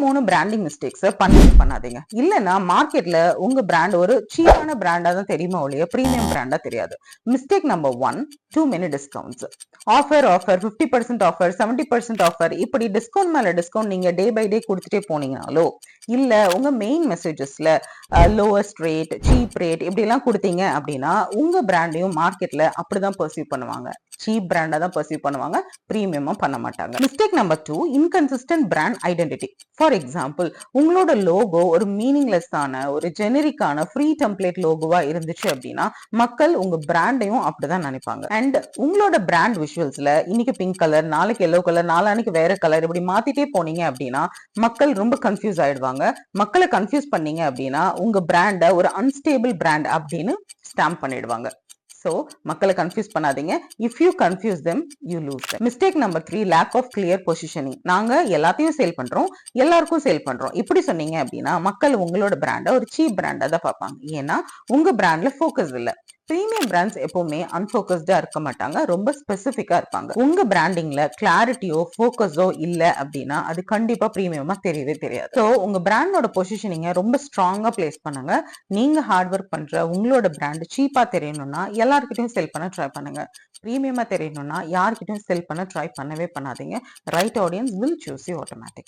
மூணு branding mistakes பண்ணாதீங்க. இல்லைன்னா மார்க்கெட்ல உங்க பிராண்ட் ஒரு சீப்பான பிராண்டா தான் தெரியுமா ஒழிய பிரீமியம் பிராண்டா தெரியாது. Mistake number 1, too many discounts. Offer 50% offer, 70% offer, இப்படி டிஸ்கவுண்ட் மேல டிஸ்கவுண்ட் நீங்க டே பை டே கொடுத்துட்டே போனீங்கனாலோ, இல்ல உங்க மெயின் மெசேஜஸ்ல லோவஸ்ட் ரேட், சீப் ரேட் இப்படி எல்லாம் கொடுத்தீங்க அப்படின்னா உங்க பிராண்டையும் மார்க்கெட்ல அப்படிதான் பர்சீவ் பண்ணுவாங்க. சீப் பிராண்டா தான் பர்சீவ் பண்ணுவாங்க, பிரீமியமா பண்ண மாட்டாங்க. Mistake number 2, inconsistent brand identity. For example, உங்களோட லோகோ ஒரு மீனிங்லெஸ் ஆன ஒரு ஜெனரிக்கான ஃப்ரீ டெம்ப்ளேட் லோகோவா இருந்துச்சு அப்படின்னா மக்கள் உங்க பிராண்டையும் அப்படிதான் நினைப்பாங்க. அண்ட் உங்களோட பிராண்ட் விஷுவல்ஸ்ல இன்னைக்கு பிங்க் கலர், நாளைக்கு எல்லோ கலர், நாளைக்கு வேற கலர் இப்படி மாத்திட்டே போனீங்க அப்படின்னா மக்கள் ரொம்ப கன்ஃபியூஸ் ஆயிடுவாங்க. மக்களை கன்ஃபியூஸ் பண்ணீங்க அப்படின்னா உங்க பிராண்ட ஒரு அன்ஸ்டேபிள் பிராண்ட் அப்படின்னு ஸ்டாம்ப் பண்ணிடுவாங்க. So, மக்களை கன்ஃபியூஸ் பண்ணாதீங்க. If you confuse them, you lose them. Mistake number 3, lack of clear positioning. நாங்க எல்லாத்தையும் சேல் பண்றோம், எல்லாருக்கும் சேல் பண்றோம் இப்படி சொன்னீங்க அப்படின்னா மக்கள் உங்களோட பிராண்ட ஒரு சீப் பிராண்டா தான் பார்ப்பாங்க. ஏன்னா உங்க பிராண்ட்ல ஃபோக்கஸ் இல்ல. பிரீமியம் பிராண்ட்ஸ் எப்பவுமே அன்போக்கஸ்டா இருக்க மாட்டாங்க, ரொம்ப ஸ்பெசிபிக்கா இருப்பாங்க. உங்க பிராண்டிங்ல கிளாரிட்டியோ ஃபோக்கஸோ இல்ல அப்படின்னா அது கண்டிப்பா பிரீமியமா தெரியவே தெரியாது. ஸோ உங்க பிராண்டோட பொசிஷனிங்க ரொம்ப ஸ்ட்ராங்கா பிளேஸ் பண்ணுங்க. நீங்க ஹார்ட் ஒர்க் பண்ற உங்களோட பிராண்ட் சீப்பா தெரியணும்னா எல்லார்கிட்டயும் செல் பண்ண ட்ரை பண்ணுங்க. பிரீமியமா தெரியணும்னா யார்கிட்டயும் செல் பண்ண ட்ரை பண்ணவே பண்ணாதீங்க. Right audience will choose you automatically.